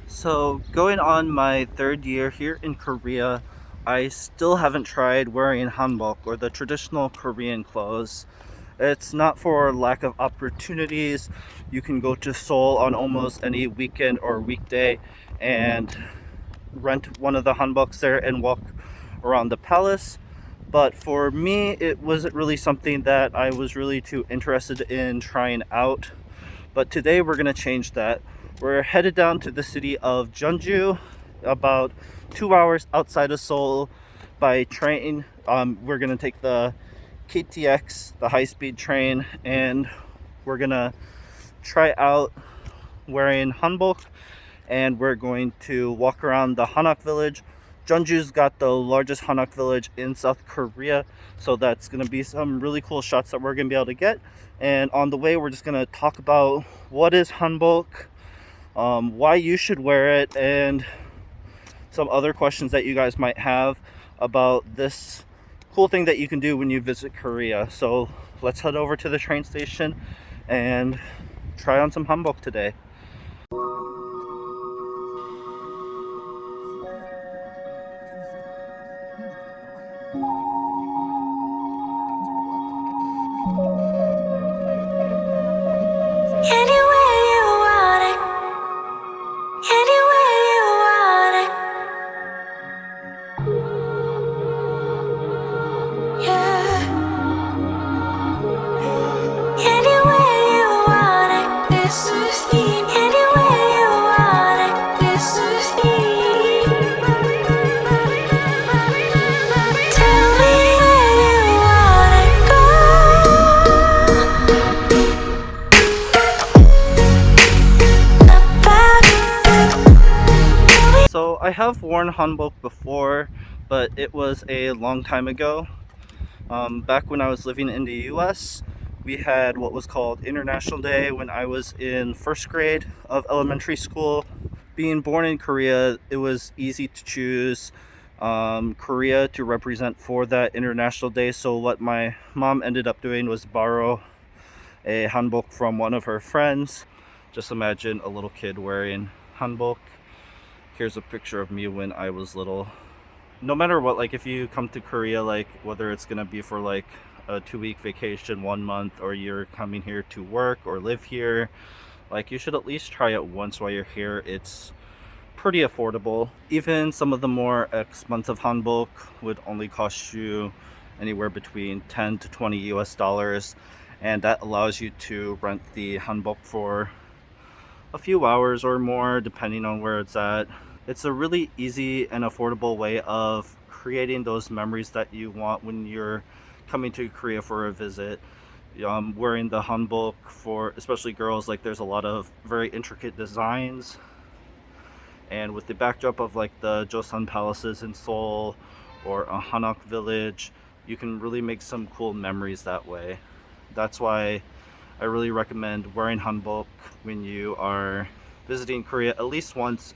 So, going on my third year here in Korea, I still haven't tried wearing hanbok or the traditional Korean clothes. It's not for lack of opportunities. You can go to Seoul on almost any weekend or weekday and rent one of the hanboks there and walk around the palace. But for me, it wasn't really something that I was really too interested in trying out. But today we're going to change that. We're headed down to the city of Jeonju, about 2 hours outside of Seoul by train. We're going to take the KTX, the high-speed train, and we're going to try out wearing hanbok, and we're going to walk around the hanok village. Jeonju's got the largest hanok village in South Korea, so that's going to be some really cool shots that we're going to be able to get. And on the way, we're just going to talk about what is hanbok, why you should wear it, and some other questions that you guys might have about this cool thing that you can do when you visit Korea. So let's head over to the train station and try on some hanbok today. Anywhere you want it, anywhere you want it, yeah. Anywhere you want it, this is me. Anywhere you want it, this is me. Tell me where you wanna go. So I have worn hanbok before, but it was a long time ago. Back when I was living in the US, we had what was called International Day when I was in first grade of elementary school. Being born in Korea, it was easy to choose Korea to represent for that International Day. So what my mom ended up doing was borrow a hanbok from one of her friends. Just imagine a little kid wearing hanbok. Here's a picture of me when I was little. No matter what, like if you come to Korea, like whether it's gonna be for like a 2-week vacation, 1 month, or you're coming here to work or live here, like you should at least try it once while you're here. It's pretty affordable. Even some of the more expensive hanbok would only cost you anywhere between 10 to 20 US dollars, and that allows you to rent the hanbok for a few hours or more depending on where it's at. It's a really easy and affordable way of creating those memories that you want when you're coming to Korea for a visit. Wearing the hanbok, for especially girls, like there's a lot of very intricate designs, and with the backdrop of like the Joseon palaces in Seoul or a hanok village, you can really make some cool memories that way. That's why I really recommend wearing hanbok when you are visiting Korea at least once.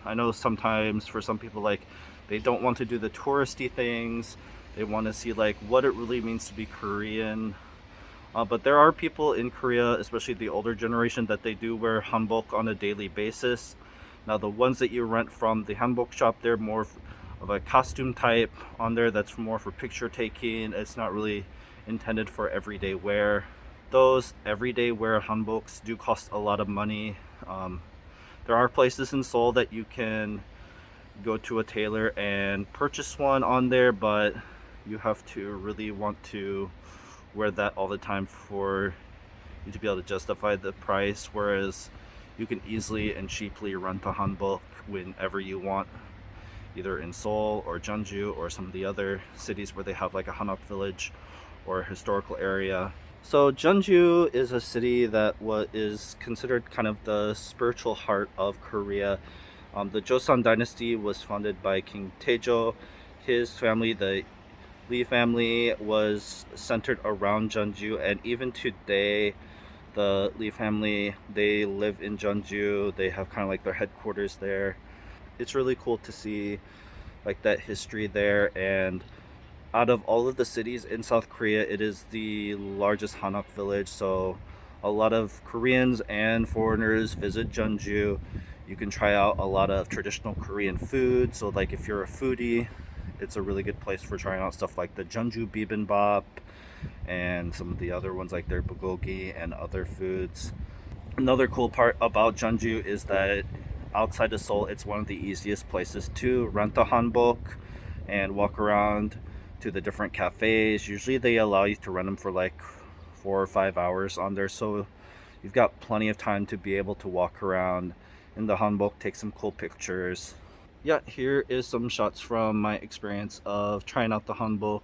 I know sometimes for some people, like they don't want to do the touristy things. They want to see like what it really means to be Korean. But there are people in Korea, especially the older generation, that they do wear hanbok on a daily basis. Now the ones that you rent from the hanbok shop, they're more of a costume type on there that's more for picture taking. It's not really intended for everyday wear. Those everyday wear hanboks do cost a lot of money. There are places in Seoul that you can go to a tailor and purchase one on there, but you have to really want to wear that all the time for you to be able to justify the price, whereas you can easily and cheaply rent a hanbok whenever you want, either in Seoul or Jeonju or some of the other cities where they have like a hanok village or a historical area. So Jeonju is a city that is considered kind of the spiritual heart of Korea. The Joseon dynasty was founded by King Taejo. His family, the Lee family, was centered around Jeonju, and even today the Lee family, they live in Jeonju. They have kind of like their headquarters there. It's really cool to see like that history there, and out of all of the cities in South Korea, it is the largest hanok village. So a lot of Koreans and foreigners visit Jeonju. You can try out a lot of traditional Korean food. So like if you're a foodie, it's a really good place for trying out stuff like the Jeonju bibimbap and some of the other ones like their bulgogi and other foods. Another cool part about Jeonju is that outside of Seoul, it's one of the easiest places to rent a hanbok and walk around to the different cafes. Usually they allow you to rent them for like 4 or 5 hours on there, so you've got plenty of time to be able to walk around in the hanbok, take some cool pictures. Yeah, here is some shots from my experience of trying out the hanbok.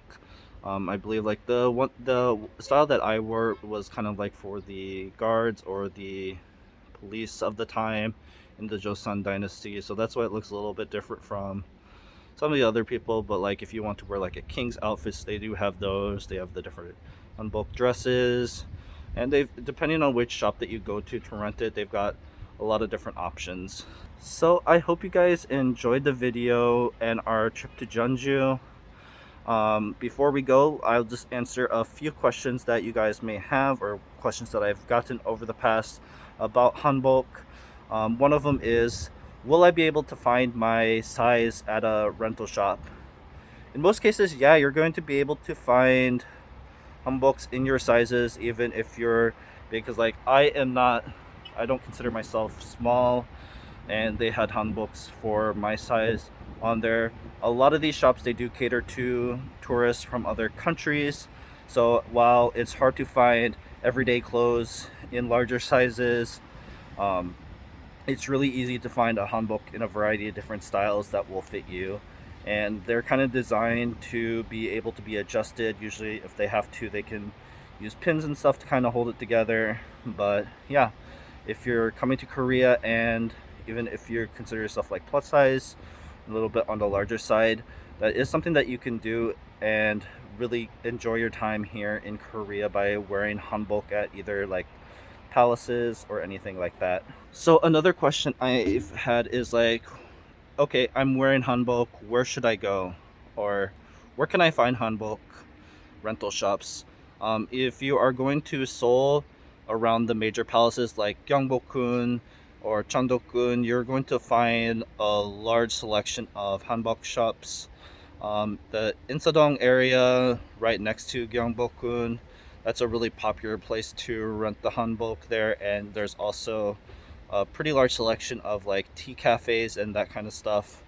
I believe like the style that I wore was kind of like for the guards or the police of the time in the Joseon dynasty, so that's why it looks a little bit different from some of the other people. But like if you want to wear like a king's outfits, they do have those. They have the different hanbok dresses, and they've, depending on which shop that you go to rent it, they've got a lot of different options. So I hope you guys enjoyed the video and our trip to Jeonju. Before we go, I'll just answer a few questions that you guys may have, or questions that I've gotten over the past about hanbok. One of them is, will I be able to find my size at a rental shop? In most cases, yeah, you're going to be able to find hanboks in your sizes, even if you're big, because like I don't consider myself small, and they had hanboks for my size on there. A lot of these shops, they do cater to tourists from other countries, so while it's hard to find everyday clothes in larger sizes, it's really easy to find a hanbok in a variety of different styles that will fit you, and they're kind of designed to be able to be adjusted. Usually if they have to, they can use pins and stuff to kind of hold it together. But yeah, if you're coming to Korea, and even if you consider yourself like plus size, a little bit on the larger side, that is something that you can do and really enjoy your time here in Korea by wearing hanbok at either like palaces or anything like that. So another question I've had is like, okay, I'm wearing hanbok, where should I go? Or where can I find hanbok rental shops? If you are going to Seoul, around the major palaces like Gyeongbokgun or Cheondokgun, you're going to find a large selection of hanbok shops. The Insadong area right next to Gyeongbokgun, that's a really popular place to rent the hanbok there, and there's also a pretty large selection of like tea cafes and that kind of stuff,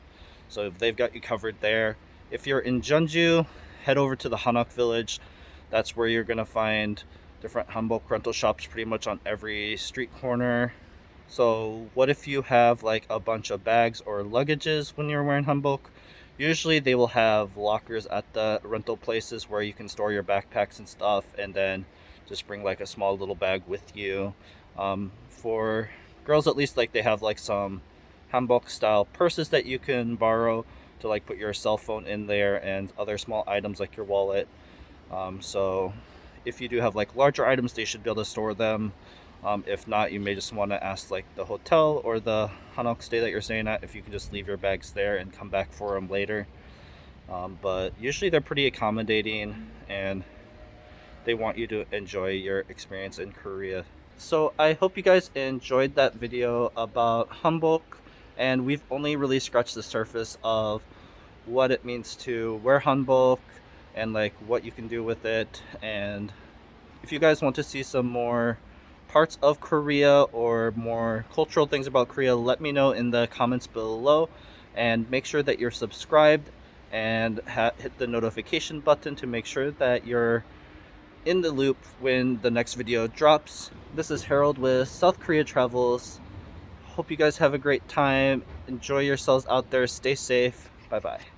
so they've got you covered there. If you're in Jeonju, head over to the Hanok village. That's where you're gonna find different hanbok rental shops pretty much on every street corner. So what if you have like a bunch of bags or luggages when you're wearing hanbok? Usually they will have lockers at the rental places where you can store your backpacks and stuff, and then just bring like a small little bag with you. For girls at least, like they have like some hanbok style purses that you can borrow to like put your cell phone in there and other small items like your wallet. So if you do have like larger items, they should be able to store them. If not, you may just want to ask like the hotel or the hanok stay that you're staying at if you can just leave your bags there and come back for them later. But usually they're pretty accommodating, and they want you to enjoy your experience in Korea. So I hope you guys enjoyed that video about hanbok, and we've only really scratched the surface of what it means to wear hanbok and like what you can do with it. And if you guys want to see some more parts of Korea or more cultural things about Korea, let me know in the comments below, and make sure that you're subscribed and hit the notification button to make sure that you're in the loop when the next video drops. This is Harold with South Korea Travels. Hope you guys have a great time. Enjoy yourselves out there. Stay safe. Bye bye.